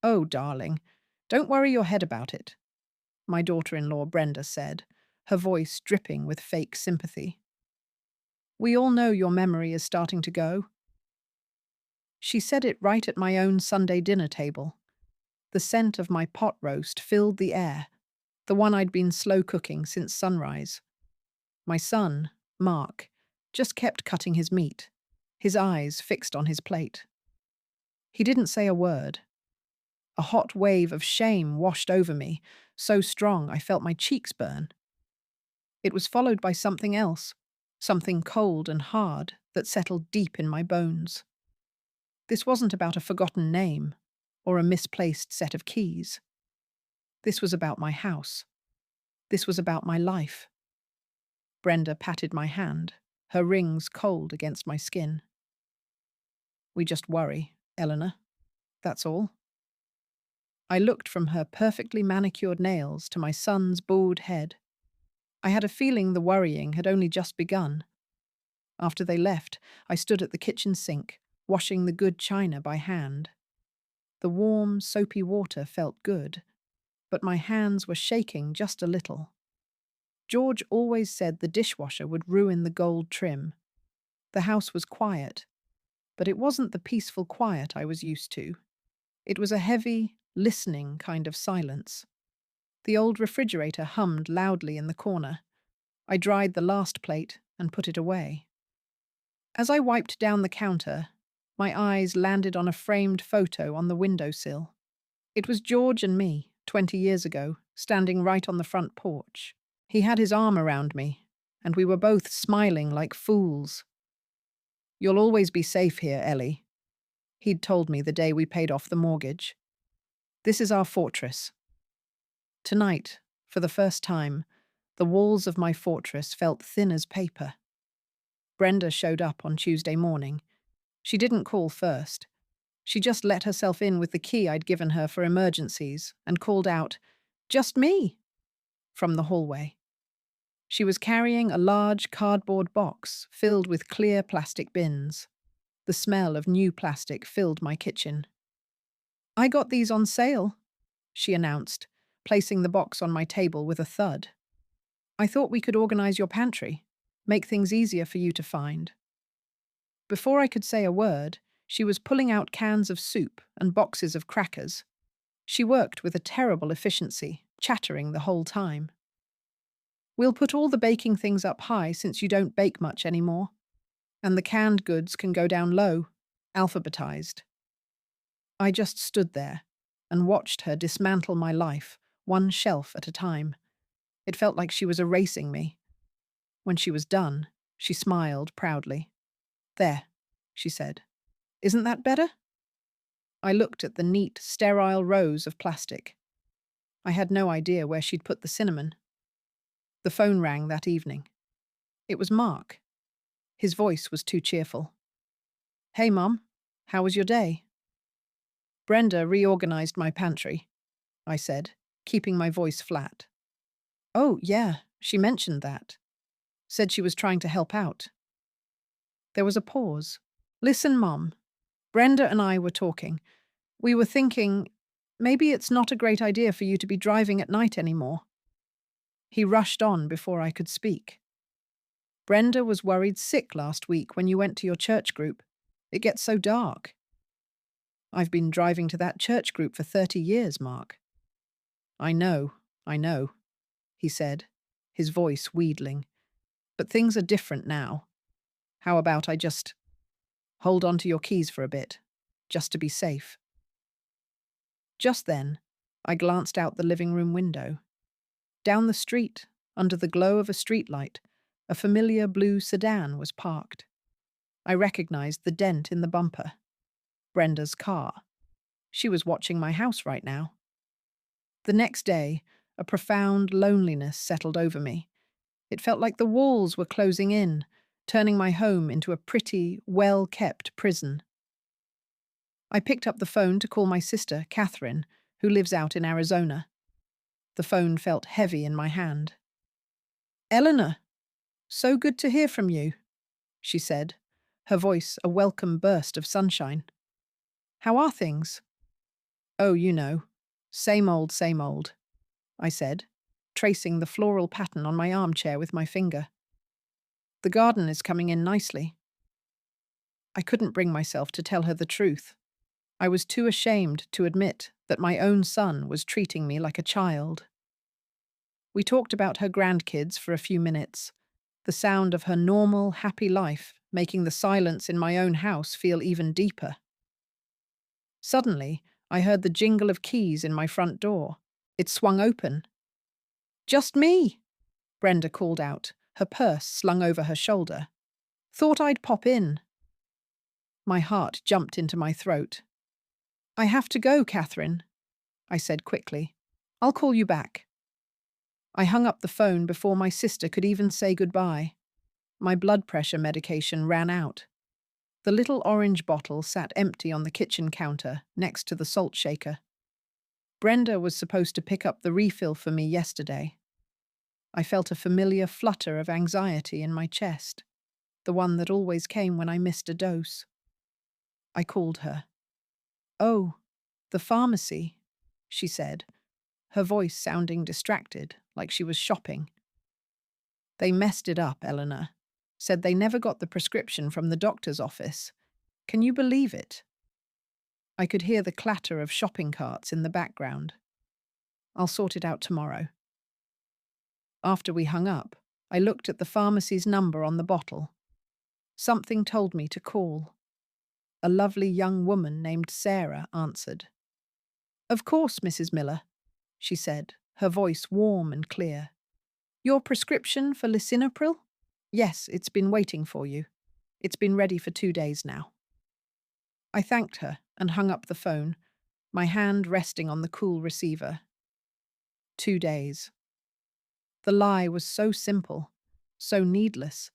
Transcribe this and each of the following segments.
Oh, darling, don't worry your head about it, my daughter-in-law Brenda said, her voice dripping with fake sympathy. We all know your memory is starting to go. She said it right at my own Sunday dinner table. The scent of my pot roast filled the air, the one I'd been slow cooking since sunrise. My son, Mark, just kept cutting his meat, his eyes fixed on his plate. He didn't say a word. A hot wave of shame washed over me, so strong I felt my cheeks burn. It was followed by something else, something cold and hard that settled deep in my bones. This wasn't about a forgotten name or a misplaced set of keys. This was about my house. This was about my life. Brenda patted my hand, her rings cold against my skin. We just worry, Eleanor. That's all. I looked from her perfectly manicured nails to my son's bald head. I had a feeling the worrying had only just begun. After they left, I stood at the kitchen sink, washing the good china by hand. The warm, soapy water felt good, but my hands were shaking just a little. George always said the dishwasher would ruin the gold trim. The house was quiet, but it wasn't the peaceful quiet I was used to. It was a heavy, listening kind of silence. The old refrigerator hummed loudly in the corner. I dried the last plate and put it away. As I wiped down the counter, my eyes landed on a framed photo on the windowsill. It was George and me, 20 years ago, standing right on the front porch. He had his arm around me, and we were both smiling like fools. You'll always be safe here, Ellie, he'd told me the day we paid off the mortgage. This is our fortress. Tonight, for the first time, the walls of my fortress felt thin as paper. Brenda showed up on Tuesday morning. She didn't call first. She just let herself in with the key I'd given her for emergencies and called out, "Just me," from the hallway. She was carrying a large cardboard box filled with clear plastic bins. The smell of new plastic filled my kitchen. "I got these on sale," she announced, placing the box on my table with a thud. "I thought we could organize your pantry, make things easier for you to find." Before I could say a word, she was pulling out cans of soup and boxes of crackers. She worked with a terrible efficiency, chattering the whole time. "We'll put all the baking things up high since you don't bake much anymore. And the canned goods can go down low, alphabetized." I just stood there and watched her dismantle my life, one shelf at a time. It felt like she was erasing me. When she was done, she smiled proudly. "There," she said. "Isn't that better?" I looked at the neat, sterile rows of plastic. I had no idea where she'd put the cinnamon. The phone rang that evening. It was Mark. His voice was too cheerful. "Hey, Mum. How was your day?" "Brenda reorganized my pantry," I said, keeping my voice flat. "Oh, yeah, she mentioned that. Said she was trying to help out." There was a pause. "Listen, Mom. Brenda and I were talking. We were thinking, maybe it's not a great idea for you to be driving at night anymore." He rushed on before I could speak. "Brenda was worried sick last week when you went to your church group. It gets so dark." "I've been driving to that church group for 30 years, Mark." I know," he said, his voice wheedling. "But things are different now. How about I just hold on to your keys for a bit, just to be safe?" Just then, I glanced out the living room window. Down the street, under the glow of a streetlight, a familiar blue sedan was parked. I recognized the dent in the bumper. Brenda's car. She was watching my house right now. The next day, a profound loneliness settled over me. It felt like the walls were closing in, turning my home into a pretty, well-kept prison. I picked up the phone to call my sister, Catherine, who lives out in Arizona. The phone felt heavy in my hand. "Eleanor, so good to hear from you," she said, her voice a welcome burst of sunshine. "How are things?" Oh, you know. Same old, I said, tracing the floral pattern on my armchair with my finger. The garden is coming in nicely. I couldn't bring myself to tell her the truth. I was too ashamed to admit that my own son was treating me like a child. We talked about her grandkids for a few minutes, the sound of her normal, happy life making the silence in my own house feel even deeper. Suddenly, I heard the jingle of keys in my front door. It swung open. "Just me," Brenda called out, her purse slung over her shoulder. "Thought I'd pop in." My heart jumped into my throat. "I have to go, Catherine," I said quickly. "I'll call you back." I hung up the phone before my sister could even say goodbye. My blood pressure medication ran out. The little orange bottle sat empty on the kitchen counter next to the salt shaker. Brenda was supposed to pick up the refill for me yesterday. I felt a familiar flutter of anxiety in my chest, the one that always came when I missed a dose. I called her. "Oh, the pharmacy," she said, her voice sounding distracted, like she was shopping. "They messed it up, Eleanor. Said they never got the prescription from the doctor's office. Can you believe it?" I could hear the clatter of shopping carts in the background. "I'll sort it out tomorrow." After we hung up, I looked at the pharmacy's number on the bottle. Something told me to call. A lovely young woman named Sarah answered. "Of course, Mrs. Miller," she said, her voice warm and clear. "Your prescription for lisinopril? Yes, it's been waiting for you. It's been ready for 2 days now." I thanked her and hung up the phone, my hand resting on the cool receiver. 2 days. The lie was so simple, so needless.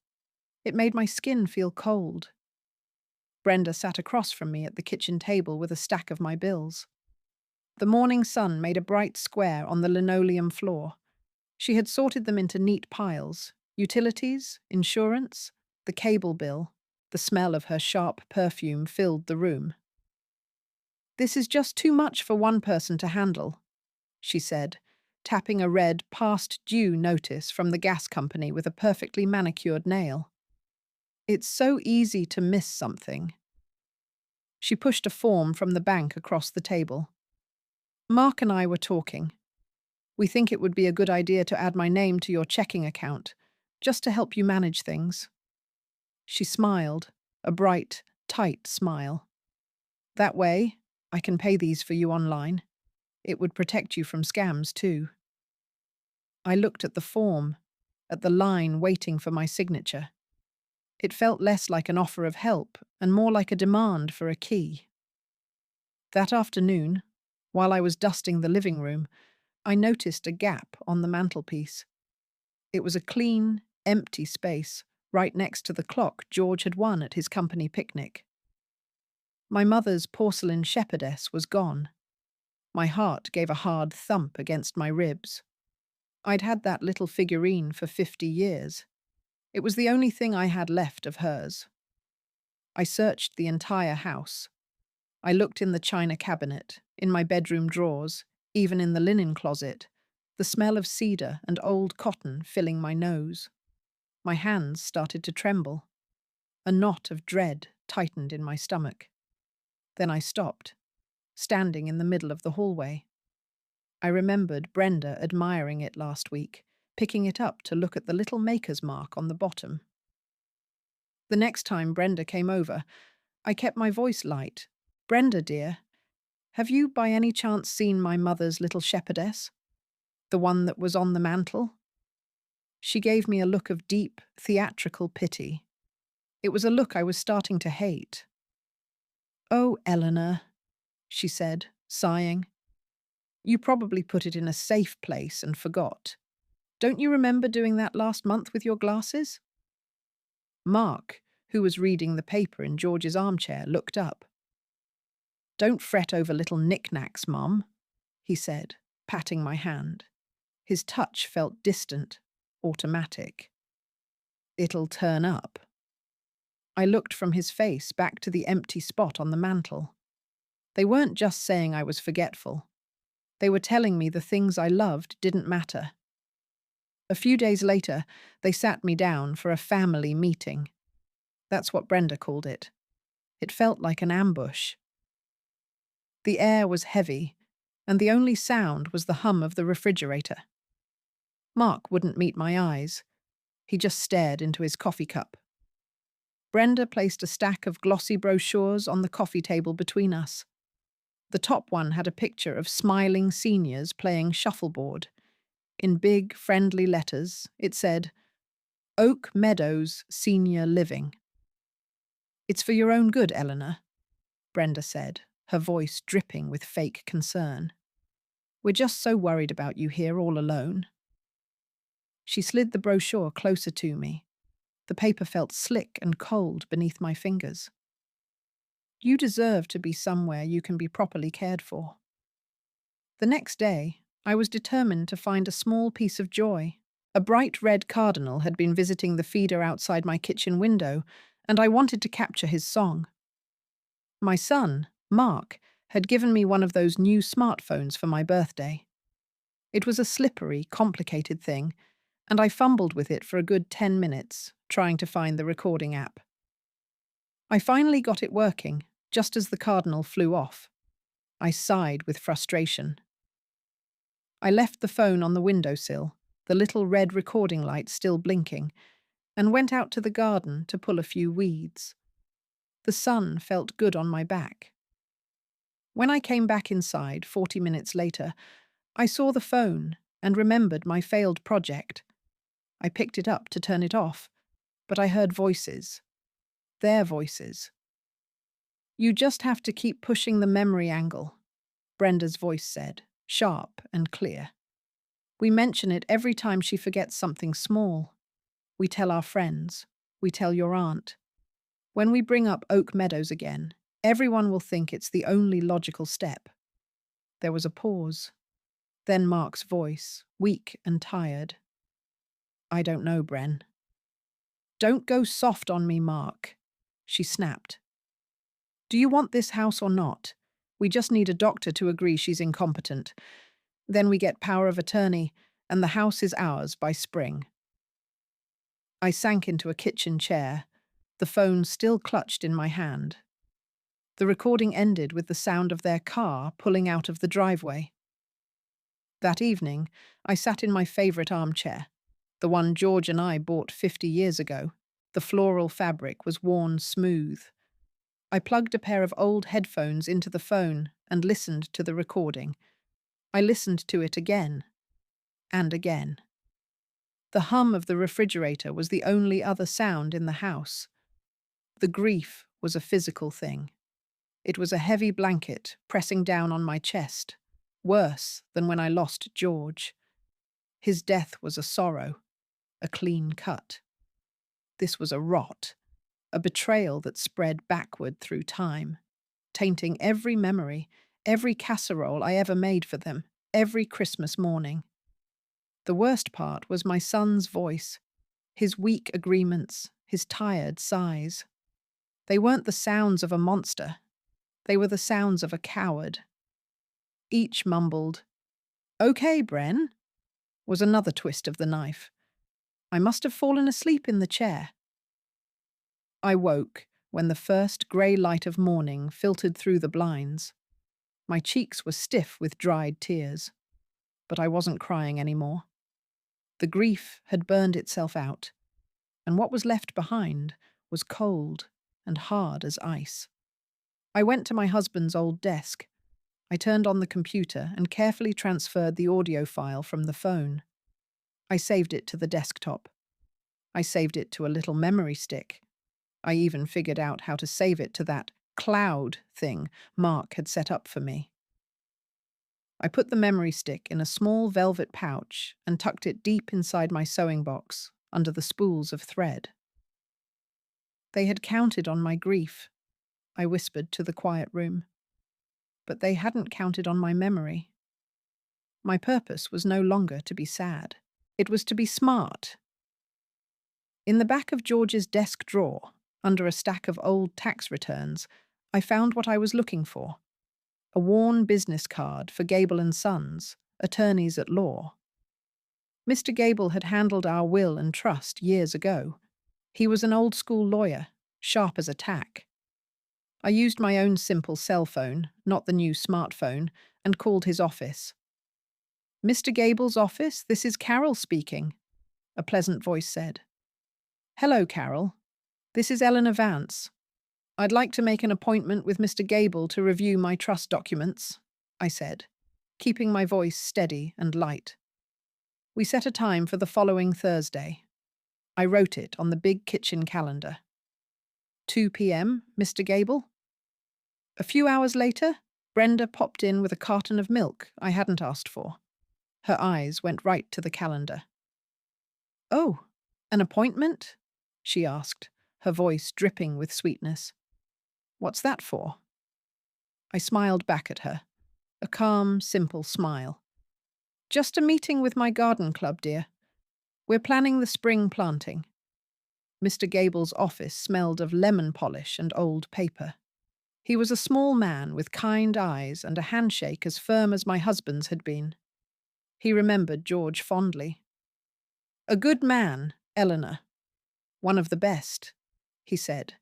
It made my skin feel cold. Brenda sat across from me at the kitchen table with a stack of my bills. The morning sun made a bright square on the linoleum floor. She had sorted them into neat piles: utilities, insurance, the cable bill. The smell of her sharp perfume filled the room. "This is just too much for one person to handle," she said, tapping a red past due notice from the gas company with a perfectly manicured nail. "It's so easy to miss something." She pushed a form from the bank across the table. "Mark and I were talking. We think it would be a good idea to add my name to your checking account, just to help you manage things." She smiled, a bright, tight smile. "That way, I can pay these for you online. It would protect you from scams, too." I looked at the form, at the line waiting for my signature. It felt less like an offer of help and more like a demand for a key. That afternoon, while I was dusting the living room, I noticed a gap on the mantelpiece. It was a clean, empty space right next to the clock George had won at his company picnic. My mother's porcelain shepherdess was gone. My heart gave a hard thump against my ribs. I'd had that little figurine for 50 years. It was the only thing I had left of hers. I searched the entire house. I looked in the china cabinet, in my bedroom drawers, even in the linen closet, the smell of cedar and old cotton filling my nose. My hands started to tremble. A knot of dread tightened in my stomach. Then I stopped, standing in the middle of the hallway. I remembered Brenda admiring it last week, picking it up to look at the little maker's mark on the bottom. The next time Brenda came over, I kept my voice light. "Brenda, dear, have you by any chance seen my mother's little shepherdess? The one that was on the mantel?" She gave me a look of deep, theatrical pity. It was a look I was starting to hate. "Oh, Eleanor," she said, sighing. "You probably put it in a safe place and forgot. Don't you remember doing that last month with your glasses?" Mark, who was reading the paper in George's armchair, looked up. "Don't fret over little knickknacks, Mum," he said, patting my hand. His touch felt distant, automatic. "It'll turn up." I looked from his face back to the empty spot on the mantel. They weren't just saying I was forgetful. They were telling me the things I loved didn't matter. A few days later, they sat me down for a family meeting. That's what Brenda called it. It felt like an ambush. The air was heavy, and the only sound was the hum of the refrigerator. Mark wouldn't meet my eyes. He just stared into his coffee cup. Brenda placed a stack of glossy brochures on the coffee table between us. The top one had a picture of smiling seniors playing shuffleboard. In big, friendly letters, it said, Oak Meadows Senior Living. "It's for your own good, Eleanor," Brenda said, her voice dripping with fake concern. "We're just so worried about you here all alone." She slid the brochure closer to me. The paper felt slick and cold beneath my fingers. "You deserve to be somewhere you can be properly cared for." The next day, I was determined to find a small piece of joy. A bright red cardinal had been visiting the feeder outside my kitchen window, and I wanted to capture his song. My son, Mark, had given me one of those new smartphones for my birthday. It was a slippery, complicated thing, and I fumbled with it for a good 10 minutes, trying to find the recording app. I finally got it working, just as the cardinal flew off. I sighed with frustration. I left the phone on the windowsill, the little red recording light still blinking, and went out to the garden to pull a few weeds. The sun felt good on my back. When I came back inside 40 minutes later, I saw the phone and remembered my failed project. I picked it up to turn it off, but I heard voices. Their voices. "You just have to keep pushing the memory angle," Brenda's voice said, sharp and clear. "We mention it every time she forgets something small. We tell our friends. We tell your aunt. When we bring up Oak Meadows again, everyone will think it's the only logical step." There was a pause. Then Mark's voice, weak and tired. "I don't know, Bren." "Don't go soft on me, Mark," she snapped. "Do you want this house or not? We just need a doctor to agree she's incompetent. Then we get power of attorney, and the house is ours by spring." I sank into a kitchen chair, the phone still clutched in my hand. The recording ended with the sound of their car pulling out of the driveway. That evening, I sat in my favourite armchair, the one George and I bought 50 years ago. The floral fabric was worn smooth. I plugged a pair of old headphones into the phone and listened to the recording. I listened to it again and again. The hum of the refrigerator was the only other sound in the house. The grief was a physical thing. It was a heavy blanket pressing down on my chest, worse than when I lost George. His death was a sorrow, a clean cut. This was a rot, a betrayal that spread backward through time, tainting every memory, every casserole I ever made for them, every Christmas morning. The worst part was my son's voice, his weak agreements, his tired sighs. They weren't the sounds of a monster. They were the sounds of a coward. Each mumbled, "Okay, Bren," was another twist of the knife. I must have fallen asleep in the chair. I woke when the first grey light of morning filtered through the blinds. My cheeks were stiff with dried tears, but I wasn't crying anymore. The grief had burned itself out, and what was left behind was cold and hard as ice. I went to my husband's old desk. I turned on the computer and carefully transferred the audio file from the phone. I saved it to the desktop. I saved it to a little memory stick. I even figured out how to save it to that cloud thing Mark had set up for me. I put the memory stick in a small velvet pouch and tucked it deep inside my sewing box, under the spools of thread. They had counted on my grief, I whispered to the quiet room. But they hadn't counted on my memory. My purpose was no longer to be sad. It was to be smart. In the back of George's desk drawer, under a stack of old tax returns, I found what I was looking for. A worn business card for Gable and Sons, attorneys at law. Mr. Gable had handled our will and trust years ago. He was an old-school lawyer, sharp as a tack. I used my own simple cell phone, not the new smartphone, and called his office. "Mr. Gable's office, this is Carol speaking," a pleasant voice said. "Hello, Carol. This is Eleanor Vance. I'd like to make an appointment with Mr. Gable to review my trust documents," I said, keeping my voice steady and light. We set a time for the following Thursday. I wrote it on the big kitchen calendar. 2 p.m., Mr. Gable? A few hours later, Brenda popped in with a carton of milk I hadn't asked for. Her eyes went right to the calendar. "Oh, an appointment?" she asked, her voice dripping with sweetness. "What's that for?" I smiled back at her, a calm, simple smile. "Just a meeting with my garden club, dear. We're planning the spring planting." Mr. Gable's office smelled of lemon polish and old paper. He was a small man with kind eyes and a handshake as firm as my husband's had been. He remembered George fondly. "A good man, Eleanor. One of the best," he said,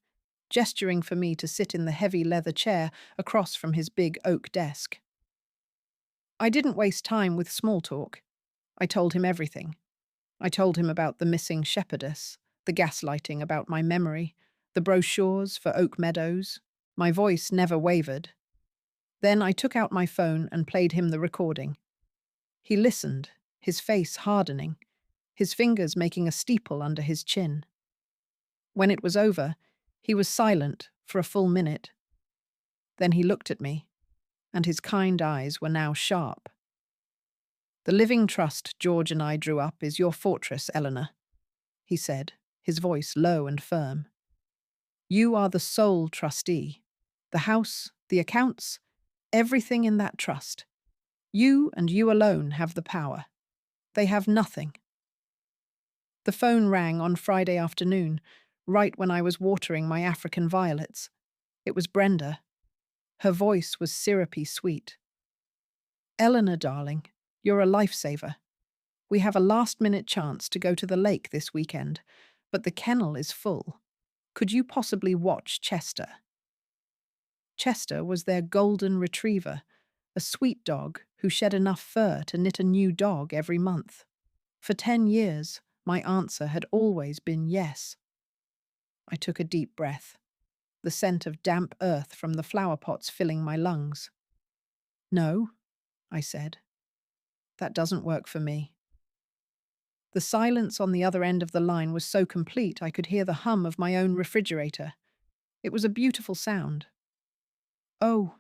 gesturing for me to sit in the heavy leather chair across from his big oak desk. I didn't waste time with small talk. I told him everything. I told him about the missing shepherdess, the gaslighting about my memory, the brochures for Oak Meadows. My voice never wavered. Then I took out my phone and played him the recording. He listened, his face hardening, his fingers making a steeple under his chin. When it was over, he was silent for a full minute. Then he looked at me, and his kind eyes were now sharp. "The living trust George and I drew up is your fortress, Eleanor," he said, his voice low and firm. "You are the sole trustee. The house, the accounts, everything in that trust. You and you alone have the power. They have nothing." The phone rang on Friday afternoon, right when I was watering my African violets. It was Brenda. Her voice was syrupy sweet. "Eleanor, darling, you're a lifesaver. We have a last-minute chance to go to the lake this weekend, but the kennel is full. Could you possibly watch Chester?" Chester was their golden retriever, a sweet dog who shed enough fur to knit a new dog every month. For 10 years, my answer had always been yes. I took a deep breath, the scent of damp earth from the flower pots filling my lungs. "No," I said. "That doesn't work for me." The silence on the other end of the line was so complete I could hear the hum of my own refrigerator. It was a beautiful sound. "Oh,"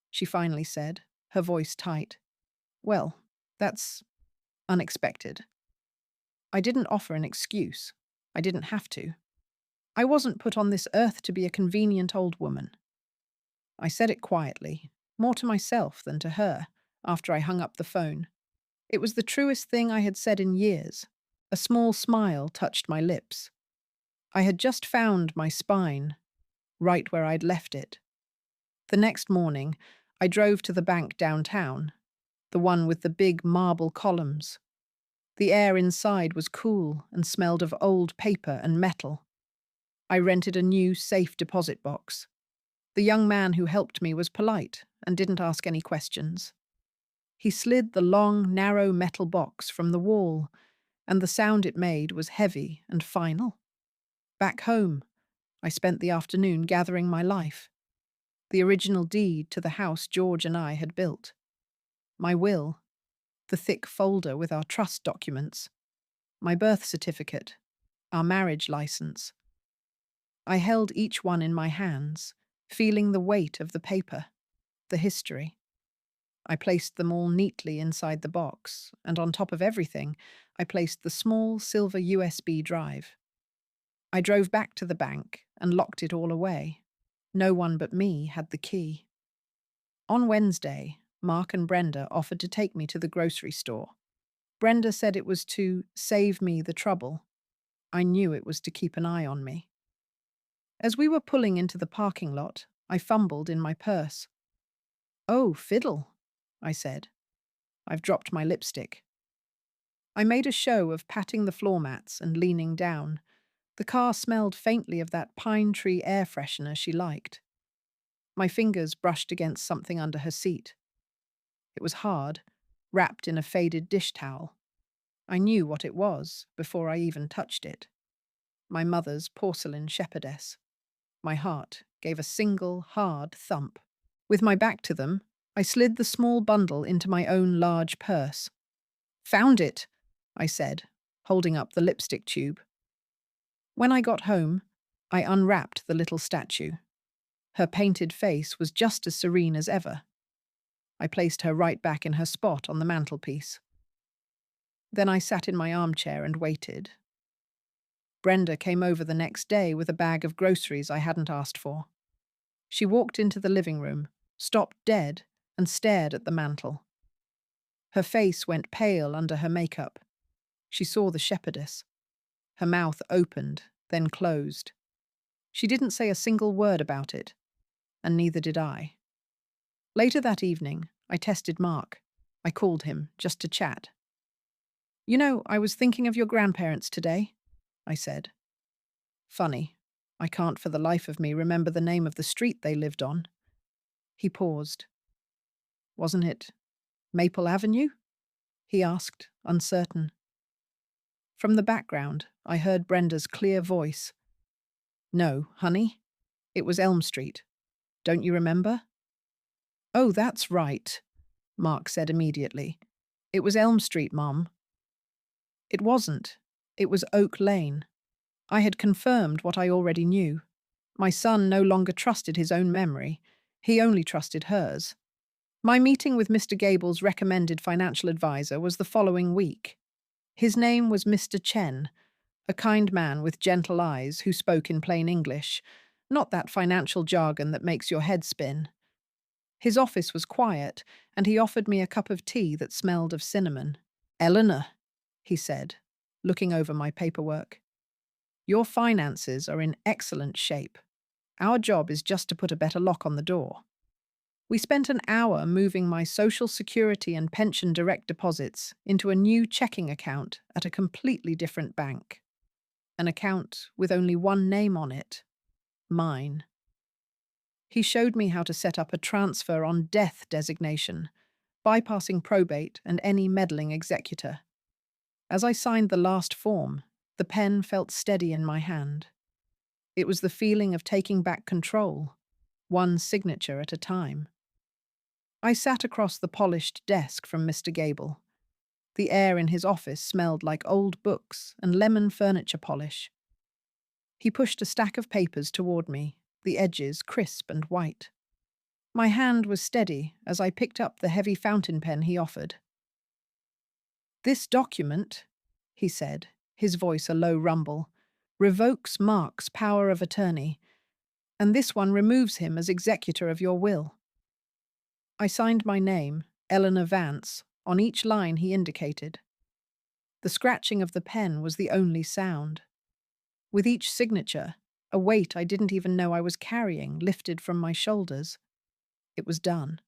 she finally said, her voice tight. "Well, that's unexpected." I didn't offer an excuse. I didn't have to. I wasn't put on this earth to be a convenient old woman. I said it quietly, more to myself than to her, after I hung up the phone. It was the truest thing I had said in years. A small smile touched my lips. I had just found my spine, right where I'd left it. The next morning, I drove to the bank downtown, the one with the big marble columns. The air inside was cool and smelled of old paper and metal. I rented a new safe deposit box. The young man who helped me was polite and didn't ask any questions. He slid the long, narrow metal box from the wall, and the sound it made was heavy and final. Back home, I spent the afternoon gathering my life. The original deed to the house George and I had built. My will, the thick folder with our trust documents, my birth certificate, our marriage license. I held each one in my hands, feeling the weight of the paper, the history. I placed them all neatly inside the box, and on top of everything, I placed the small silver USB drive. I drove back to the bank and locked it all away. No one but me had the key. On Wednesday, Mark and Brenda offered to take me to the grocery store. Brenda said it was to save me the trouble. I knew it was to keep an eye on me. As we were pulling into the parking lot, I fumbled in my purse. Oh, fiddle, I said. I've dropped my lipstick. I made a show of patting the floor mats and leaning down. The car smelled faintly of that pine tree air freshener she liked. My fingers brushed against something under her seat. It was hard, wrapped in a faded dish towel. I knew what it was before I even touched it. My mother's porcelain shepherdess. My heart gave a single, hard thump. With my back to them, I slid the small bundle into my own large purse. Found it, I said, holding up the lipstick tube. When I got home, I unwrapped the little statue. Her painted face was just as serene as ever. I placed her right back in her spot on the mantelpiece. Then I sat in my armchair and waited. Brenda came over the next day with a bag of groceries I hadn't asked for. She walked into the living room, stopped dead, and stared at the mantel. Her face went pale under her makeup. She saw the shepherdess. Her mouth opened, then closed. She didn't say a single word about it, and neither did I. Later that evening, I tested Mark. I called him just to chat. You know, I was thinking of your grandparents today, I said. Funny, I can't for the life of me remember the name of the street they lived on. He paused. Wasn't it Maple Avenue? He asked, uncertain. From the background, I heard Brenda's clear voice. No, honey, it was Elm Street. Don't you remember? Oh, that's right, Mark said immediately. It was Elm Street, Mom. It wasn't. It was Oak Lane. I had confirmed what I already knew. My son no longer trusted his own memory. He only trusted hers. My meeting with Mr. Gable's recommended financial advisor was the following week. His name was Mr. Chen, a kind man with gentle eyes who spoke in plain English, not that financial jargon that makes your head spin. His office was quiet, and he offered me a cup of tea that smelled of cinnamon. Eleanor, he said, looking over my paperwork. Your finances are in excellent shape. Our job is just to put a better lock on the door. We spent an hour moving my Social Security and pension direct deposits into a new checking account at a completely different bank. An account with only one name on it. Mine. He showed me how to set up a transfer on death designation, bypassing probate and any meddling executor. As I signed the last form, the pen felt steady in my hand. It was the feeling of taking back control, one signature at a time. I sat across the polished desk from Mr. Gable. The air in his office smelled like old books and lemon furniture polish. He pushed a stack of papers toward me, the edges crisp and white. My hand was steady as I picked up the heavy fountain pen he offered. This document, he said, his voice a low rumble, revokes Mark's power of attorney, and this one removes him as executor of your will. I signed my name, Eleanor Vance, on each line he indicated. The scratching of the pen was the only sound. With each signature, a weight I didn't even know I was carrying lifted from my shoulders. It was done.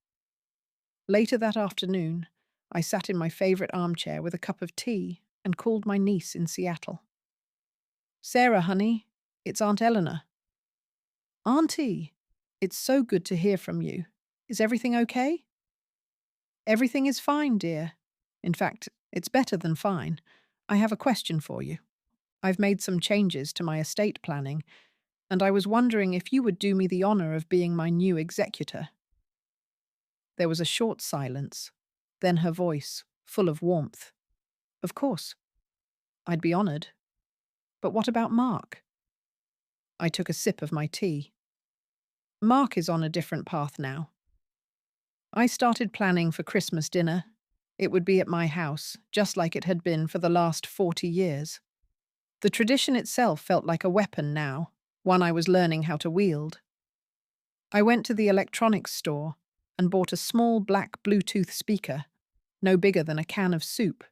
Later that afternoon, I sat in my favorite armchair with a cup of tea and called my niece in Seattle. Sarah, honey, it's Aunt Eleanor. Auntie, it's so good to hear from you. Is everything okay? Everything is fine, dear. In fact, it's better than fine. I have a question for you. I've made some changes to my estate planning, and I was wondering if you would do me the honor of being my new executor. There was a short silence, then her voice, full of warmth. Of course. I'd be honored. But what about Mark? I took a sip of my tea. Mark is on a different path now. I started planning for Christmas dinner. It would be at my house, just like it had been for the last 40 years. The tradition itself felt like a weapon now, one I was learning how to wield. I went to the electronics store and bought a small black Bluetooth speaker, no bigger than a can of soup.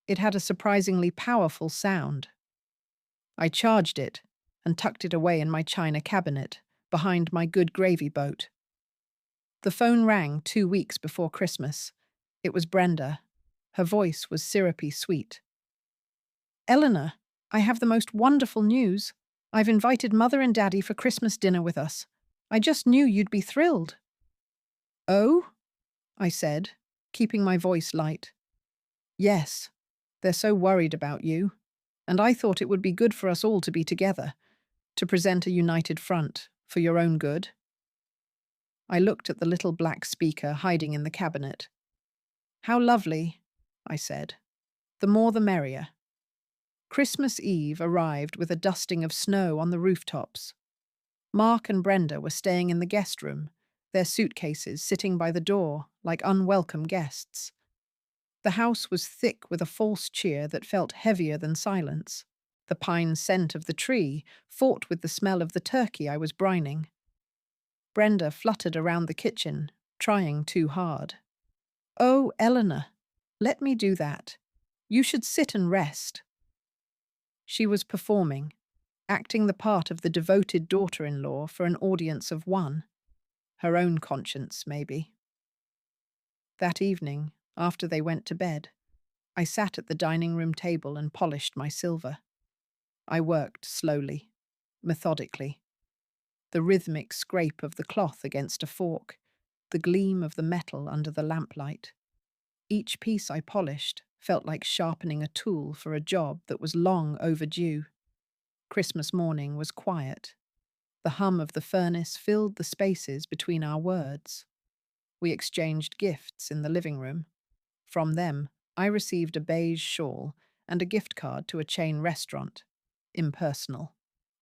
It had a surprisingly powerful sound. I charged it and tucked it away in my china cabinet, behind my good gravy boat. The phone rang 2 weeks before Christmas. It was Brenda. Her voice was syrupy sweet. Eleanor, I have the most wonderful news. I've invited Mother and Daddy for Christmas dinner with us. I just knew you'd be thrilled. Oh? I said, keeping my voice light. Yes, they're so worried about you, and I thought it would be good for us all to be together, to present a united front, for your own good. I looked at the little black speaker hiding in the cabinet. How lovely, I said. The more the merrier. Christmas Eve arrived with a dusting of snow on the rooftops. Mark and Brenda were staying in the guest room, their suitcases sitting by the door like unwelcome guests. The house was thick with a false cheer that felt heavier than silence. The pine scent of the tree fought with the smell of the turkey I was brining. Brenda fluttered around the kitchen, trying too hard. Oh, Eleanor, let me do that. You should sit and rest. She was performing, acting the part of the devoted daughter-in-law for an audience of one. Her own conscience, maybe. That evening, after they went to bed, I sat at the dining room table and polished my silver. I worked slowly, methodically. The rhythmic scrape of the cloth against a fork, the gleam of the metal under the lamplight. Each piece I polished felt like sharpening a tool for a job that was long overdue. Christmas morning was quiet. The hum of the furnace filled the spaces between our words. We exchanged gifts in the living room. From them, I received a beige shawl and a gift card to a chain restaurant. Impersonal.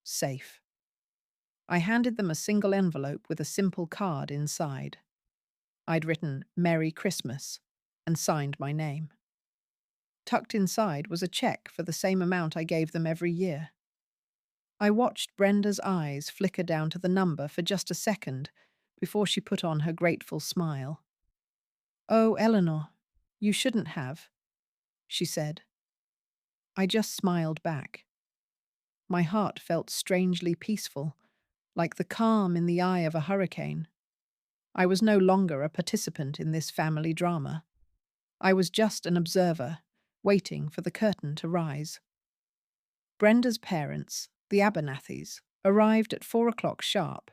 Safe. I handed them a single envelope with a simple card inside. I'd written Merry Christmas and signed my name. Tucked inside was a check for the same amount I gave them every year. I watched Brenda's eyes flicker down to the number for just a second before she put on her grateful smile. Oh, Eleanor, you shouldn't have, she said. I just smiled back. My heart felt strangely peaceful, like the calm in the eye of a hurricane. I was no longer a participant in this family drama. I was just an observer, waiting for the curtain to rise. Brenda's parents, the Abernathys, arrived at 4 o'clock sharp.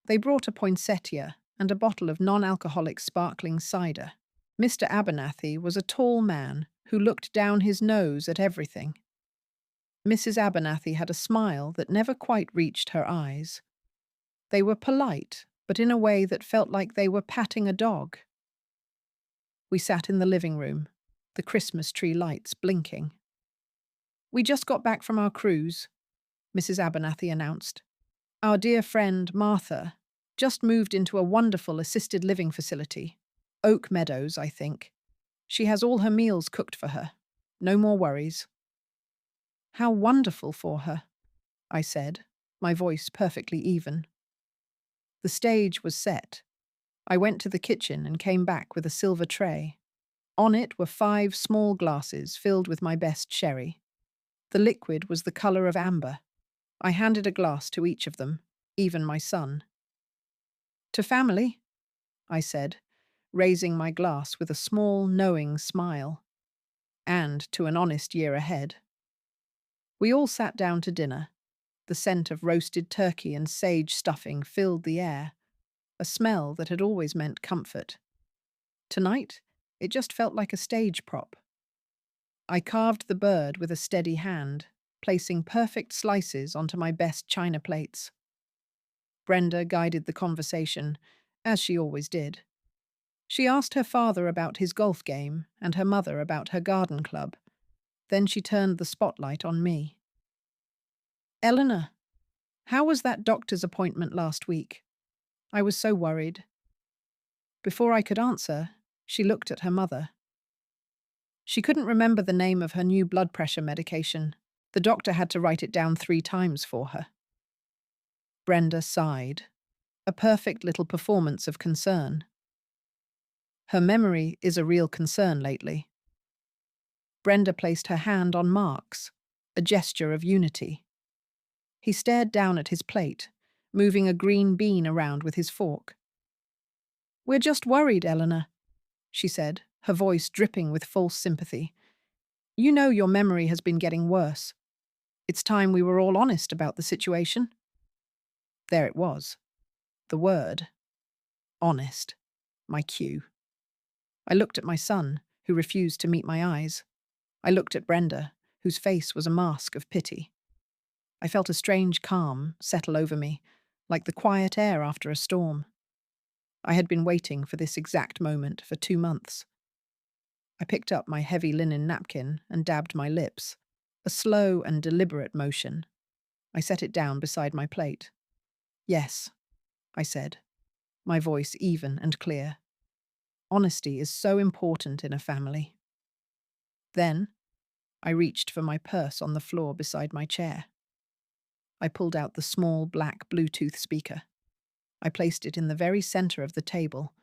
They brought a poinsettia and a bottle of non-alcoholic sparkling cider. Mr. Abernathy was a tall man who looked down his nose at everything. Mrs. Abernathy had a smile that never quite reached her eyes. They were polite, but in a way that felt like they were patting a dog. We sat in the living room, the Christmas tree lights blinking. We just got back from our cruise, Mrs. Abernathy announced. Our dear friend, Martha, just moved into a wonderful assisted living facility. Oak Meadows, I think. She has all her meals cooked for her. No more worries. How wonderful for her, I said, my voice perfectly even. The stage was set. I went to the kitchen and came back with a silver tray. On it were 5 small glasses filled with my best sherry. The liquid was the colour of amber. I handed a glass to each of them, even my son. To family, I said, raising my glass with a small, knowing smile. And to an honest year ahead. We all sat down to dinner. The scent of roasted turkey and sage stuffing filled the air, a smell that had always meant comfort. Tonight, it just felt like a stage prop. I carved the bird with a steady hand, placing perfect slices onto my best china plates. Brenda guided the conversation, as she always did. She asked her father about his golf game and her mother about her garden club. Then she turned the spotlight on me. Eleanor, how was that doctor's appointment last week? I was so worried. Before I could answer, she looked at her mother. She couldn't remember the name of her new blood pressure medication. The doctor had to write it down 3 times for her. Brenda sighed, a perfect little performance of concern. Her memory is a real concern lately. Brenda placed her hand on Mark's, a gesture of unity. He stared down at his plate, moving a green bean around with his fork. "We're just worried, Eleanor," she said, her voice dripping with false sympathy. "You know your memory has been getting worse. It's time we were all honest about the situation." There it was. The word. Honest. My cue. I looked at my son, who refused to meet my eyes. I looked at Brenda, whose face was a mask of pity. I felt a strange calm settle over me, like the quiet air after a storm. I had been waiting for this exact moment for 2 months. I picked up my heavy linen napkin and dabbed my lips, a slow and deliberate motion. I set it down beside my plate. "Yes," I said, my voice even and clear. "Honesty is so important in a family." Then, I reached for my purse on the floor beside my chair. I pulled out the small black Bluetooth speaker. I placed it in the very center of the table,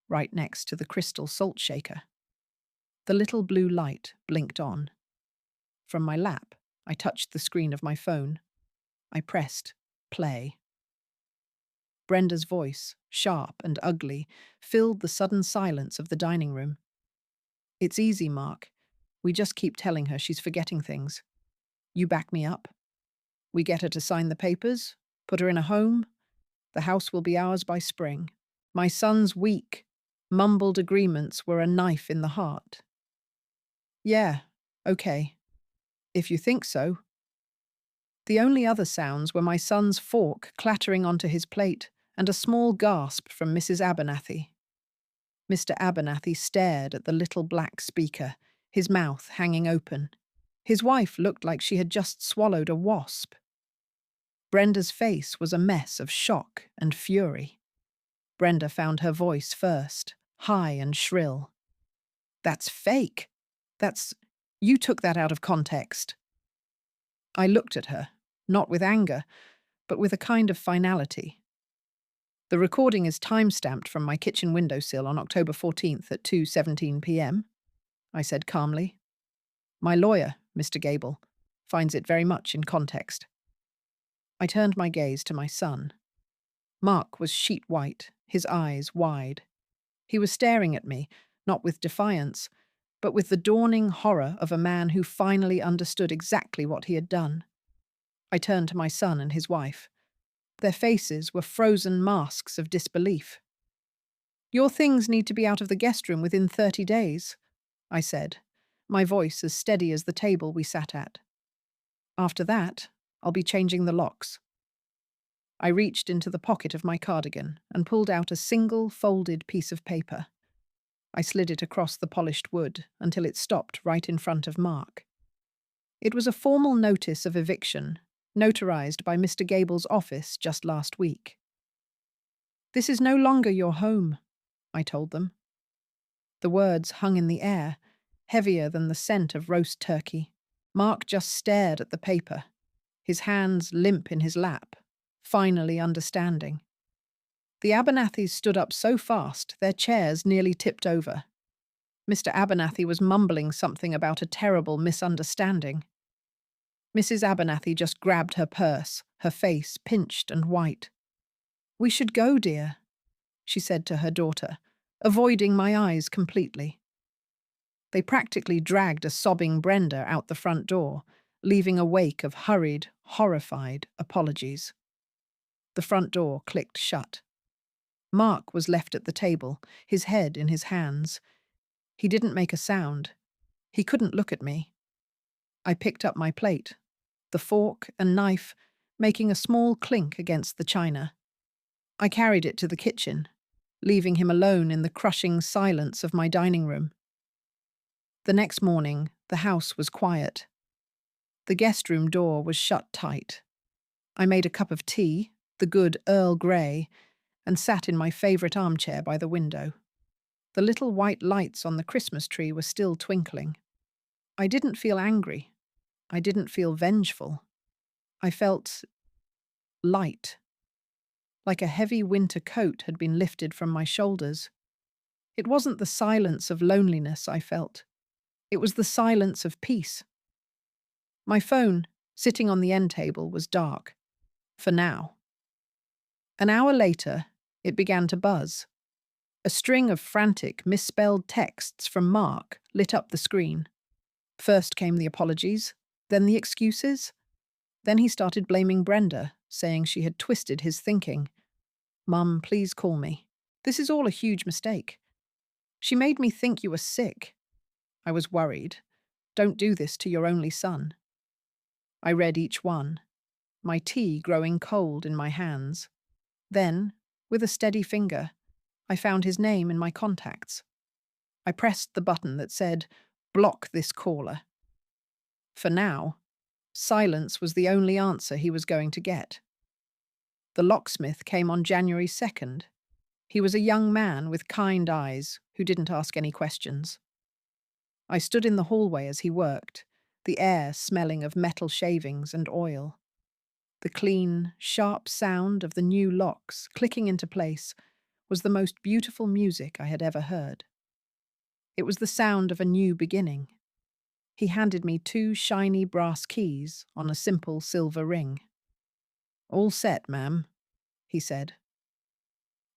right next to the crystal salt shaker. The little blue light blinked on. From my lap, I touched the screen of my phone. I pressed play. Brenda's voice, sharp and ugly, filled the sudden silence of the dining room. "It's easy, Mark. We just keep telling her she's forgetting things. You back me up. We get her to sign the papers, put her in a home. The house will be ours by spring." My son's weak, mumbled agreements were a knife in the heart. "Yeah, okay. If you think so." The only other sounds were my son's fork clattering onto his plate and a small gasp from Mrs. Abernathy. Mr. Abernathy stared at the little black speaker, his mouth hanging open. His wife looked like she had just swallowed a wasp. Brenda's face was a mess of shock and fury. Brenda found her voice first, high and shrill. "That's fake. You took that out of context." I looked at her, not with anger, but with a kind of finality. "The recording is time-stamped from my kitchen windowsill on October 14th at 2:17 p.m., I said calmly. "My lawyer, Mr. Gable, finds it very much in context." I turned my gaze to my son. Mark was sheet white, his eyes wide. He was staring at me, not with defiance, but with the dawning horror of a man who finally understood exactly what he had done. I turned to my son and his wife. Their faces were frozen masks of disbelief. "Your things need to be out of the guest room within 30 days, I said, my voice as steady as the table we sat at. "After that, I'll be changing the locks." I reached into the pocket of my cardigan and pulled out a single folded piece of paper. I slid it across the polished wood until it stopped right in front of Mark. It was a formal notice of eviction, notarized by Mr. Gable's office just last week. "This is no longer your home," I told them. The words hung in the air, heavier than the scent of roast turkey. Mark just stared at the paper, his hands limp in his lap, finally understanding. The Abernathys stood up so fast their chairs nearly tipped over. Mr. Abernathy was mumbling something about a terrible misunderstanding. Mrs. Abernathy just grabbed her purse, her face pinched and white. "We should go, dear," she said to her daughter, avoiding my eyes completely. They practically dragged a sobbing Brenda out the front door, leaving a wake of hurried, horrified apologies. The front door clicked shut. Mark was left at the table, his head in his hands. He didn't make a sound. He couldn't look at me. I picked up my plate, the fork and knife making a small clink against the china. I carried it to the kitchen, leaving him alone in the crushing silence of my dining room. The next morning, the house was quiet. The guest room door was shut tight. I made a cup of tea, the good Earl Grey, and sat in my favorite armchair by the window. The little white lights on the Christmas tree were still twinkling. I didn't feel angry. I didn't feel vengeful. I felt light, like a heavy winter coat had been lifted from my shoulders. It wasn't the silence of loneliness I felt. It was the silence of peace. My phone, sitting on the end table, was dark. For now. An hour later, it began to buzz. A string of frantic, misspelled texts from Mark lit up the screen. First came the apologies, then the excuses. Then he started blaming Brenda, saying she had twisted his thinking. "Mum, please call me. This is all a huge mistake. She made me think you were sick. I was worried. Don't do this to your only son." I read each one, my tea growing cold in my hands. Then, with a steady finger, I found his name in my contacts. I pressed the button that said, "Block this caller." For now, silence was the only answer he was going to get. The locksmith came on January 2nd. He was a young man with kind eyes who didn't ask any questions. I stood in the hallway as he worked, the air smelling of metal shavings and oil. The clean, sharp sound of the new locks clicking into place was the most beautiful music I had ever heard. It was the sound of a new beginning. He handed me 2 shiny brass keys on a simple silver ring. "All set, ma'am," he said.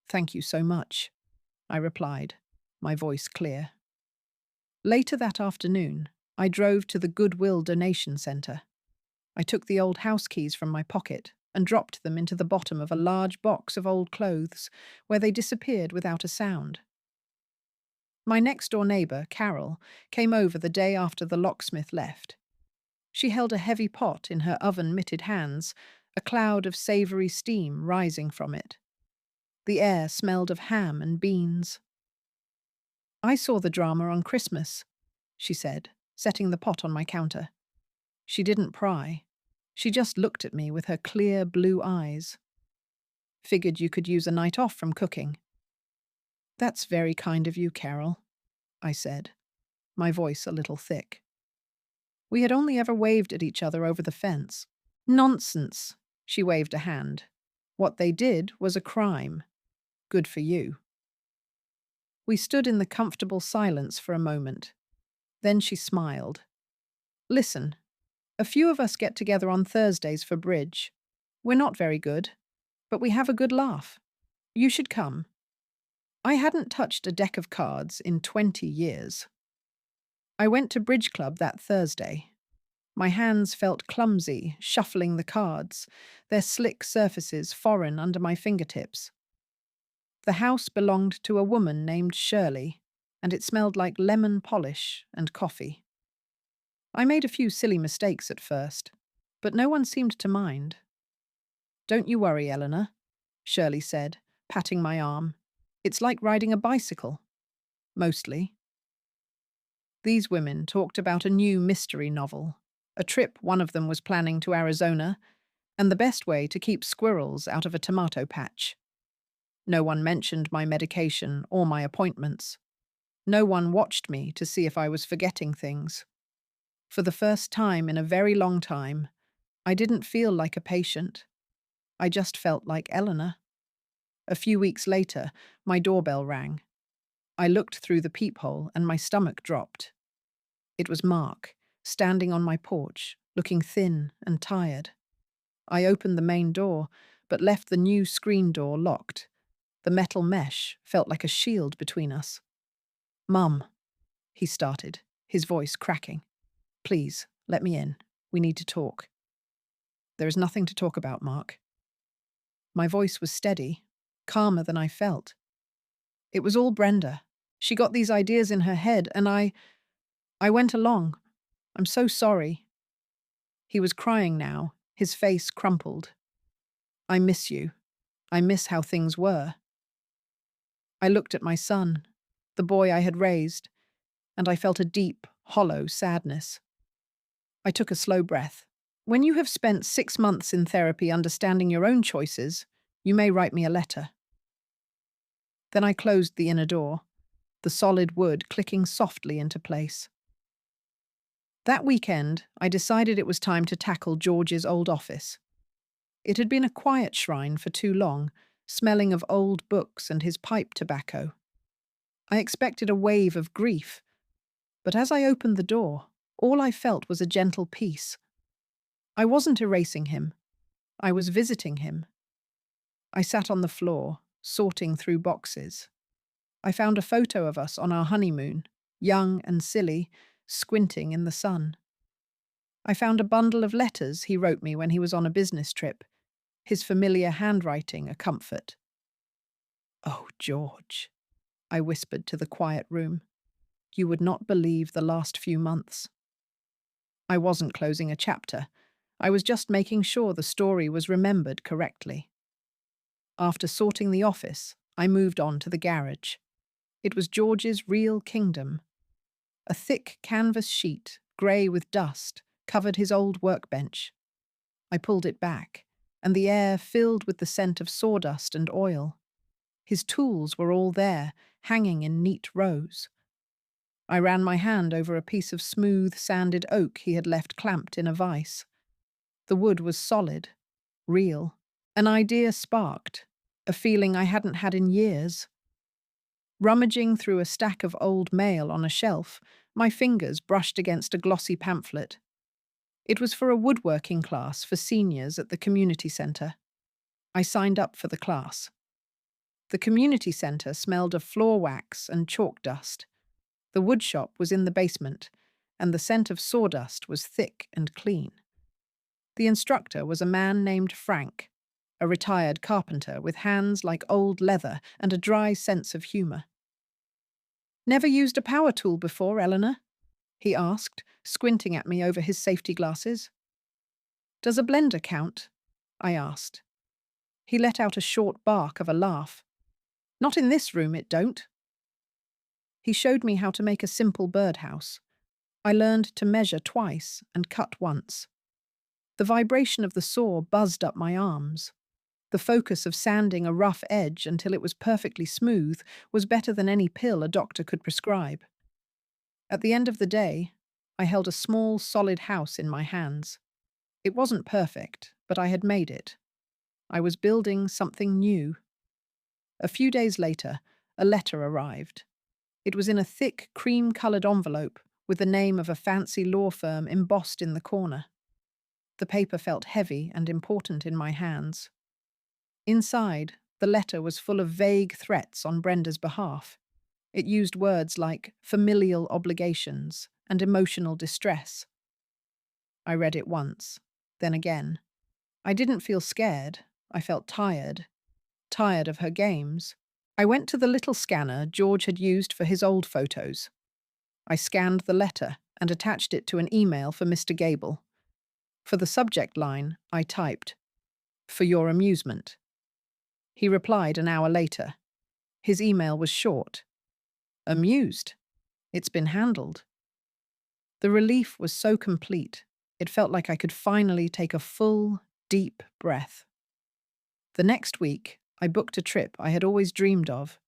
"Thank you so much," I replied, my voice clear. Later that afternoon, I drove to the Goodwill Donation Centre. I took the old house keys from my pocket and dropped them into the bottom of a large box of old clothes, where they disappeared without a sound. My next-door neighbour, Carol, came over the day after the locksmith left. She held a heavy pot in her oven-mitted hands, a cloud of savoury steam rising from it. The air smelled of ham and beans. "I saw the drama on Christmas," she said, setting the pot on my counter. She didn't pry. She just looked at me with her clear blue eyes. "Figured you could use a night off from cooking." "That's very kind of you, Carol," I said, my voice a little thick. We had only ever waved at each other over the fence. "Nonsense," she waved a hand. "What they did was a crime. Good for you." We stood in the comfortable silence for a moment. Then she smiled. "Listen, a few of us get together on Thursdays for bridge. We're not very good, but we have a good laugh. You should come." I hadn't touched a deck of cards in 20 years. I went to bridge club that Thursday. My hands felt clumsy, shuffling the cards, their slick surfaces foreign under my fingertips. The house belonged to a woman named Shirley, and it smelled like lemon polish and coffee. I made a few silly mistakes at first, but no one seemed to mind. "Don't you worry, Eleanor," Shirley said, patting my arm. "It's like riding a bicycle. Mostly." These women talked about a new mystery novel, a trip one of them was planning to Arizona, and the best way to keep squirrels out of a tomato patch. No one mentioned my medication or my appointments. No one watched me to see if I was forgetting things. For the first time in a very long time, I didn't feel like a patient. I just felt like Eleanor. A few weeks later, my doorbell rang. I looked through the peephole and my stomach dropped. It was Mark, standing on my porch, looking thin and tired. I opened the main door, but left the new screen door locked. The metal mesh felt like a shield between us. "Mum," he started, his voice cracking. "Please, let me in. We need to talk." "There is nothing to talk about, Mark." My voice was steady, calmer than I felt. "It was all Brenda. She got these ideas in her head, and I went along. I'm so sorry." He was crying now, his face crumpled. "I miss you. I miss how things were." I looked at my son, the boy I had raised, and I felt a deep, hollow sadness. I took a slow breath. "When you have spent 6 months in therapy understanding your own choices, you may write me a letter." Then I closed the inner door, the solid wood clicking softly into place. That weekend, I decided it was time to tackle George's old office. It had been a quiet shrine for too long, smelling of old books and his pipe tobacco. I expected a wave of grief, but as I opened the door, all I felt was a gentle peace. I wasn't erasing him. I was visiting him. I sat on the floor, sorting through boxes. I found a photo of us on our honeymoon, young and silly, squinting in the sun. I found a bundle of letters he wrote me when he was on a business trip, his familiar handwriting a comfort. "Oh, George," I whispered to the quiet room, "you would not believe the last few months." I wasn't closing a chapter. I was just making sure the story was remembered correctly. After sorting the office, I moved on to the garage. It was George's real kingdom. A thick canvas sheet, grey with dust, covered his old workbench. I pulled it back, and the air filled with the scent of sawdust and oil. His tools were all there, hanging in neat rows. I ran my hand over a piece of smooth, sanded oak he had left clamped in a vise. The wood was solid, real. An idea sparked, a feeling I hadn't had in years. Rummaging through a stack of old mail on a shelf, my fingers brushed against a glossy pamphlet. It was for a woodworking class for seniors at the community centre. I signed up for the class. The community centre smelled of floor wax and chalk dust. The woodshop was in the basement, and the scent of sawdust was thick and clean. The instructor was a man named Frank, a retired carpenter with hands like old leather and a dry sense of humour. "Never used a power tool before, Eleanor?" he asked, squinting at me over his safety glasses. "Does a blender count?" I asked. He let out a short bark of a laugh. "Not in this room, it don't." He showed me how to make a simple birdhouse. I learned to measure twice and cut once. The vibration of the saw buzzed up my arms. The focus of sanding a rough edge until it was perfectly smooth was better than any pill a doctor could prescribe. At the end of the day, I held a small, solid house in my hands. It wasn't perfect, but I had made it. I was building something new. A few days later, a letter arrived. It was in a thick, cream-coloured envelope with the name of a fancy law firm embossed in the corner. The paper felt heavy and important in my hands. Inside, the letter was full of vague threats on Brenda's behalf. It used words like familial obligations and emotional distress. I read it once, then again. I didn't feel scared. I felt tired. Tired of her games. I went to the little scanner George had used for his old photos. I scanned the letter and attached it to an email for Mr. Gable. For the subject line, I typed, "For your amusement." He replied an hour later. His email was short. "Amused. It's been handled." The relief was so complete, it felt like I could finally take a full, deep breath. The next week, I booked a trip I had always dreamed of.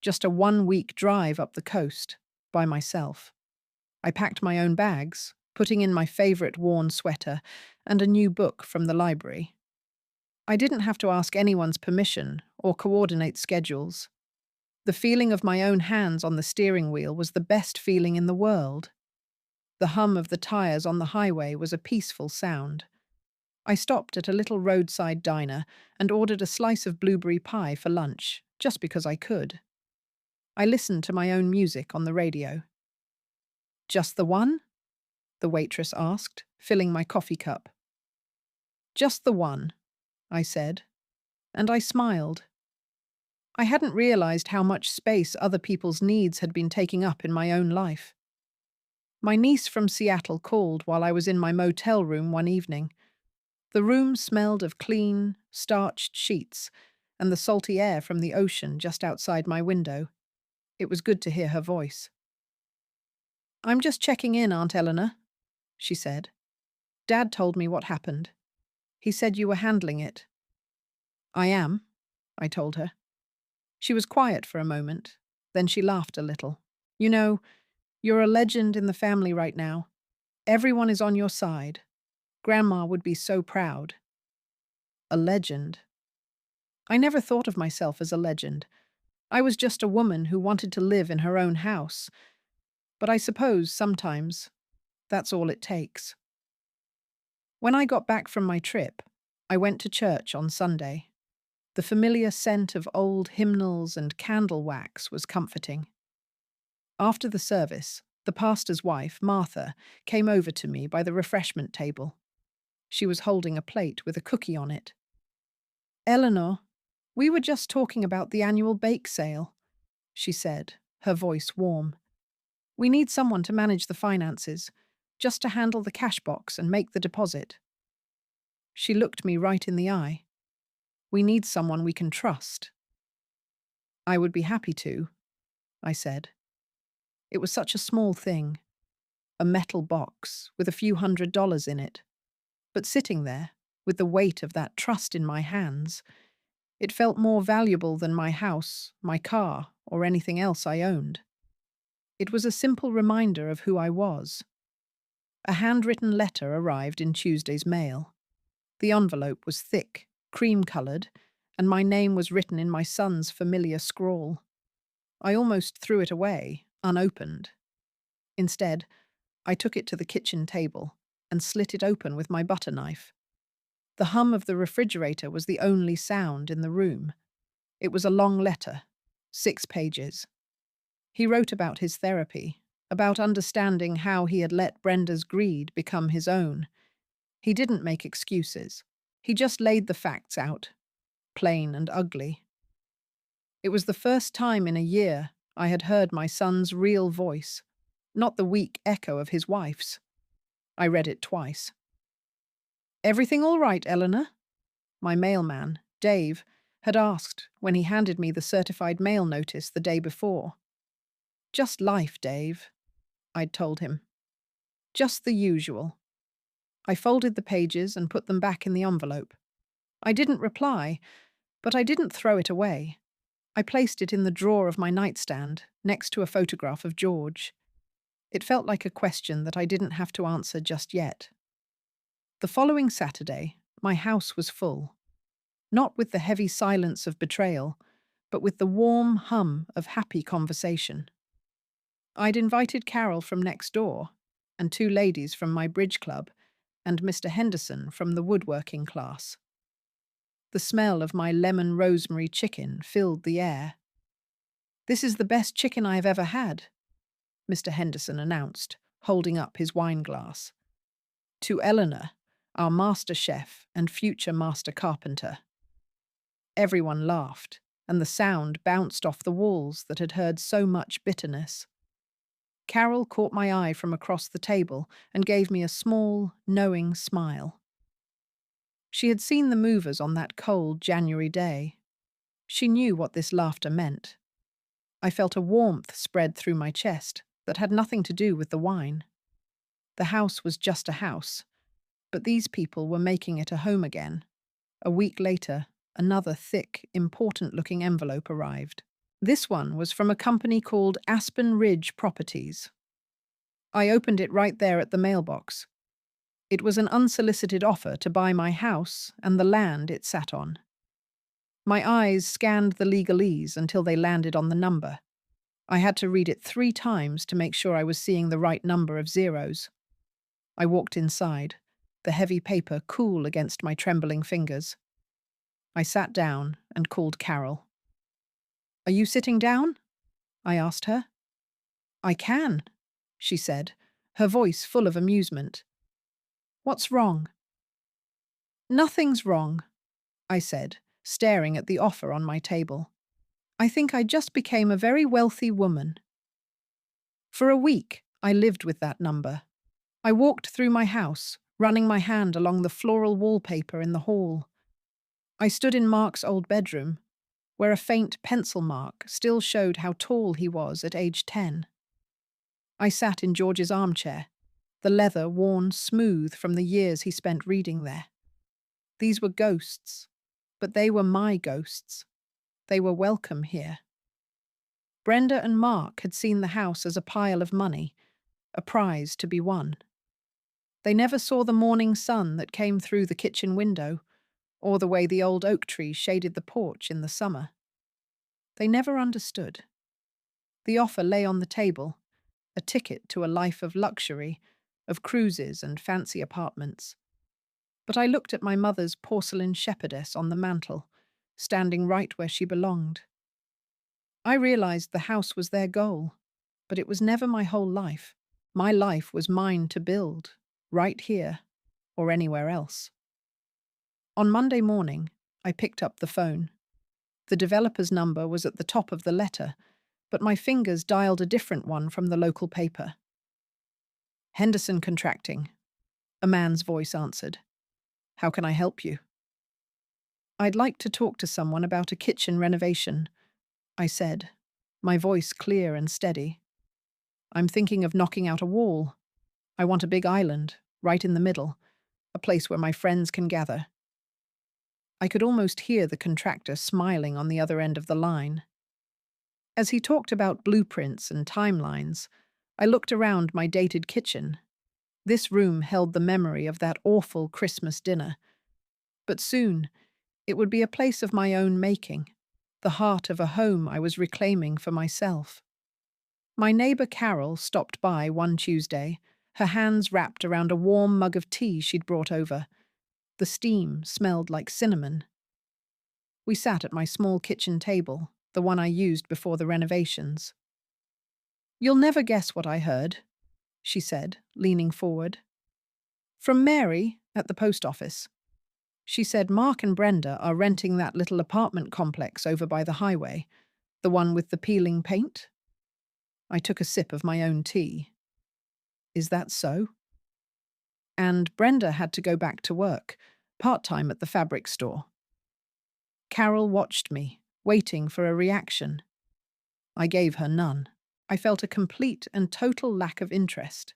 Just a 1-week drive up the coast, by myself. I packed my own bags, putting in my favourite worn sweater and a new book from the library. I didn't have to ask anyone's permission or coordinate schedules. The feeling of my own hands on the steering wheel was the best feeling in the world. The hum of the tyres on the highway was a peaceful sound. I stopped at a little roadside diner and ordered a slice of blueberry pie for lunch, just because I could. I listened to my own music on the radio. "Just the one?" the waitress asked, filling my coffee cup. "Just the one," I said, and I smiled. I hadn't realized how much space other people's needs had been taking up in my own life. My niece from Seattle called while I was in my motel room one evening. The room smelled of clean, starched sheets and the salty air from the ocean just outside my window. It was good to hear her voice. "I'm just checking in, Aunt Eleanor," she said. "Dad told me what happened. He said you were handling it." "I am," I told her. She was quiet for a moment, then she laughed a little. "You know, you're a legend in the family right now. Everyone is on your side. Grandma would be so proud." A legend. I never thought of myself as a legend. I was just a woman who wanted to live in her own house. But I suppose, sometimes, that's all it takes. When I got back from my trip, I went to church on Sunday. The familiar scent of old hymnals and candle wax was comforting. After the service, the pastor's wife, Martha, came over to me by the refreshment table. She was holding a plate with a cookie on it. "Eleanor, we were just talking about the annual bake sale," she said, her voice warm. "We need someone to manage the finances, just to handle the cash box and make the deposit." She looked me right in the eye. "We need someone we can trust." "I would be happy to," I said. It was such a small thing, a metal box with a few $100s in it. But sitting there, with the weight of that trust in my hands, it felt more valuable than my house, my car, or anything else I owned. It was a simple reminder of who I was. A handwritten letter arrived in Tuesday's mail. The envelope was thick, cream-coloured, and my name was written in my son's familiar scrawl. I almost threw it away, unopened. Instead, I took it to the kitchen table and slit it open with my butter knife. The hum of the refrigerator was the only sound in the room. It was a long letter, 6 pages. He wrote about his therapy, about understanding how he had let Brenda's greed become his own. He didn't make excuses. He just laid the facts out, plain and ugly. It was the first time in a year I had heard my son's real voice, not the weak echo of his wife's. I read it twice. "Everything all right, Eleanor?" my mailman, Dave, had asked when he handed me the certified mail notice the day before. "Just life, Dave," I'd told him. "Just the usual." I folded the pages and put them back in the envelope. I didn't reply, but I didn't throw it away. I placed it in the drawer of my nightstand, next to a photograph of George. It felt like a question that I didn't have to answer just yet. The following Saturday, my house was full. Not with the heavy silence of betrayal, but with the warm hum of happy conversation. I'd invited Carol from next door, and 2 ladies from my bridge club, and Mr. Henderson from the woodworking class. The smell of my lemon rosemary chicken filled the air. "This is the best chicken I have ever had," Mr. Henderson announced, holding up his wine glass. "To Eleanor, our master chef and future master carpenter." Everyone laughed, and the sound bounced off the walls that had heard so much bitterness. Carol caught my eye from across the table and gave me a small, knowing smile. She had seen the movers on that cold January day. She knew what this laughter meant. I felt a warmth spread through my chest that had nothing to do with the wine. The house was just a house, but these people were making it a home again. A week later, another thick, important-looking envelope arrived. This one was from a company called Aspen Ridge Properties. I opened it right there at the mailbox. It was an unsolicited offer to buy my house and the land it sat on. My eyes scanned the legalese until they landed on the number. I had to read it 3 times to make sure I was seeing the right number of zeros. I walked inside, the heavy paper cool against my trembling fingers. I sat down and called Carol. "Are you sitting down?" I asked her. "I can," she said, her voice full of amusement. "What's wrong?" "Nothing's wrong," I said, staring at the offer on my table. "I think I just became a very wealthy woman." For a week, I lived with that number. I walked through my house, running my hand along the floral wallpaper in the hall. I stood in Mark's old bedroom, where a faint pencil mark still showed how tall he was at age 10. I sat in George's armchair, the leather worn smooth from the years he spent reading there. These were ghosts, but they were my ghosts. They were welcome here. Brenda and Mark had seen the house as a pile of money, a prize to be won. They never saw the morning sun that came through the kitchen window, or the way the old oak tree shaded the porch in the summer. They never understood. The offer lay on the table, a ticket to a life of luxury, of cruises and fancy apartments. But I looked at my mother's porcelain shepherdess on the mantel, standing right where she belonged. I realized the house was their goal, but it was never my whole life. My life was mine to build, right here or anywhere else. On Monday morning, I picked up the phone. The developer's number was at the top of the letter, but my fingers dialed a different one from the local paper. Henderson Contracting, a man's voice answered. How can I help you? I'd like to talk to someone about a kitchen renovation, I said, my voice clear and steady. I'm thinking of knocking out a wall. I want a big island, right in the middle, a place where my friends can gather. I could almost hear the contractor smiling on the other end of the line. As he talked about blueprints and timelines, I looked around my dated kitchen. This room held the memory of that awful Christmas dinner. But soon, it would be a place of my own making, the heart of a home I was reclaiming for myself. My neighbor Carol stopped by one Tuesday, her hands wrapped around a warm mug of tea she'd brought over. The steam smelled like cinnamon. We sat at my small kitchen table, the one I used before the renovations. You'll never guess what I heard, she said, leaning forward. From Mary at the post office. She said Mark and Brenda are renting that little apartment complex over by the highway, the one with the peeling paint. I took a sip of my own tea. Is that so? And Brenda had to go back to work, part-time at the fabric store. Carol watched me, waiting for a reaction. I gave her none. I felt a complete and total lack of interest.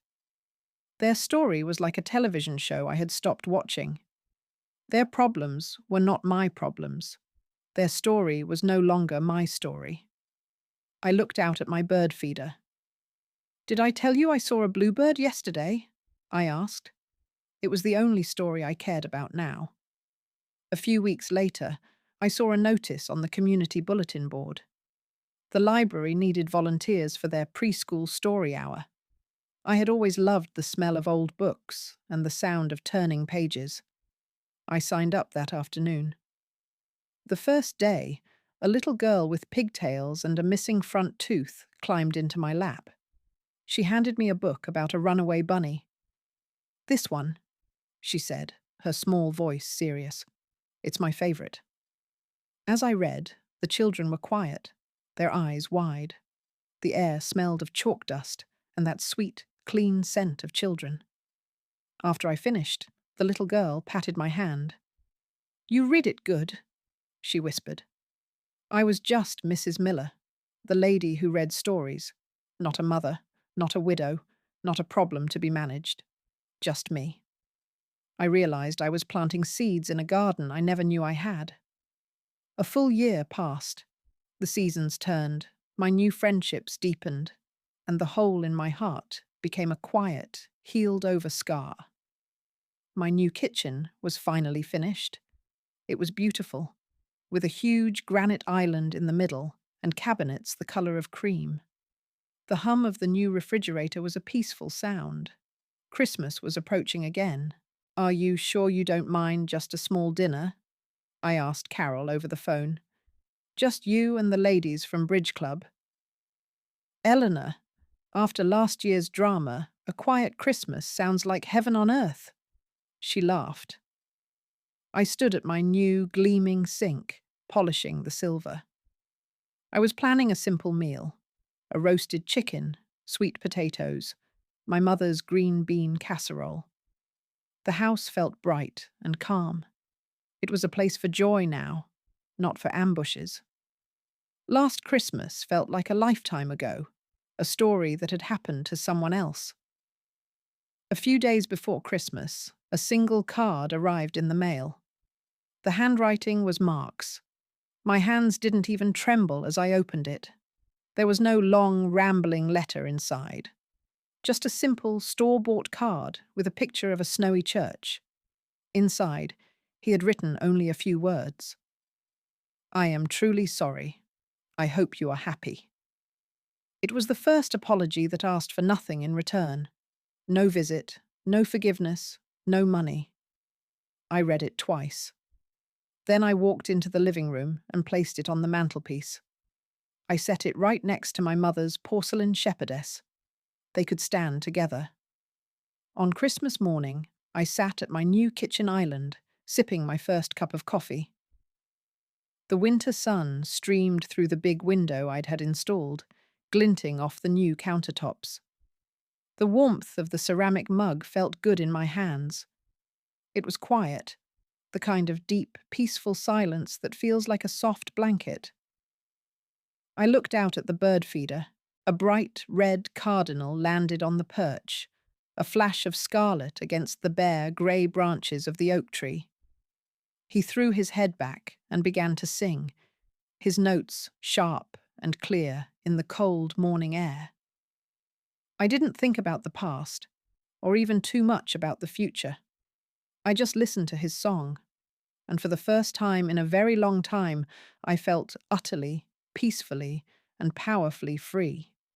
Their story was like a television show I had stopped watching. Their problems were not my problems. Their story was no longer my story. I looked out at my bird feeder. Did I tell you I saw a bluebird yesterday? I asked. It was the only story I cared about now. A few weeks later, I saw a notice on the community bulletin board. The library needed volunteers for their preschool story hour. I had always loved the smell of old books and the sound of turning pages. I signed up that afternoon. The first day, a little girl with pigtails and a missing front tooth climbed into my lap. She handed me a book about a runaway bunny. This one, she said, her small voice serious. It's my favorite. As I read, the children were quiet, their eyes wide. The air smelled of chalk dust and that sweet, clean scent of children. After I finished, the little girl patted my hand. You read it good, she whispered. I was just Mrs. Miller, the lady who read stories. Not a mother, not a widow, not a problem to be managed. Just me. I realized I was planting seeds in a garden I never knew I had. A full year passed. The seasons turned, my new friendships deepened, and the hole in my heart became a quiet, healed-over scar. My new kitchen was finally finished. It was beautiful, with a huge granite island in the middle and cabinets the color of cream. The hum of the new refrigerator was a peaceful sound. Christmas was approaching again. Are you sure you don't mind just a small dinner? I asked Carol over the phone. Just you and the ladies from Bridge Club. Eleanor, after last year's drama, a quiet Christmas sounds like heaven on earth. She laughed. I stood at my new, gleaming sink, polishing the silver. I was planning a simple meal. A roasted chicken, sweet potatoes, my mother's green bean casserole. The house felt bright and calm. It was a place for joy now, not for ambushes. Last Christmas felt like a lifetime ago, a story that had happened to someone else. A few days before Christmas, a single card arrived in the mail. The handwriting was Mark's. My hands didn't even tremble as I opened it. There was no long, rambling letter inside. Just a simple, store-bought card with a picture of a snowy church. Inside, he had written only a few words. I am truly sorry. I hope you are happy. It was the first apology that asked for nothing in return. No visit, no forgiveness, no money. I read it twice. Then I walked into the living room and placed it on the mantelpiece. I set it right next to my mother's porcelain shepherdess. They could stand together. On Christmas morning, I sat at my new kitchen island, sipping my first cup of coffee. The winter sun streamed through the big window I'd had installed, glinting off the new countertops. The warmth of the ceramic mug felt good in my hands. It was quiet, the kind of deep, peaceful silence that feels like a soft blanket. I looked out at the bird feeder. A bright red cardinal landed on the perch, a flash of scarlet against the bare, grey branches of the oak tree. He threw his head back and began to sing, his notes sharp and clear in the cold morning air. I didn't think about the past, or even too much about the future. I just listened to his song, and for the first time in a very long time, I felt utterly, peacefully, and powerfully free.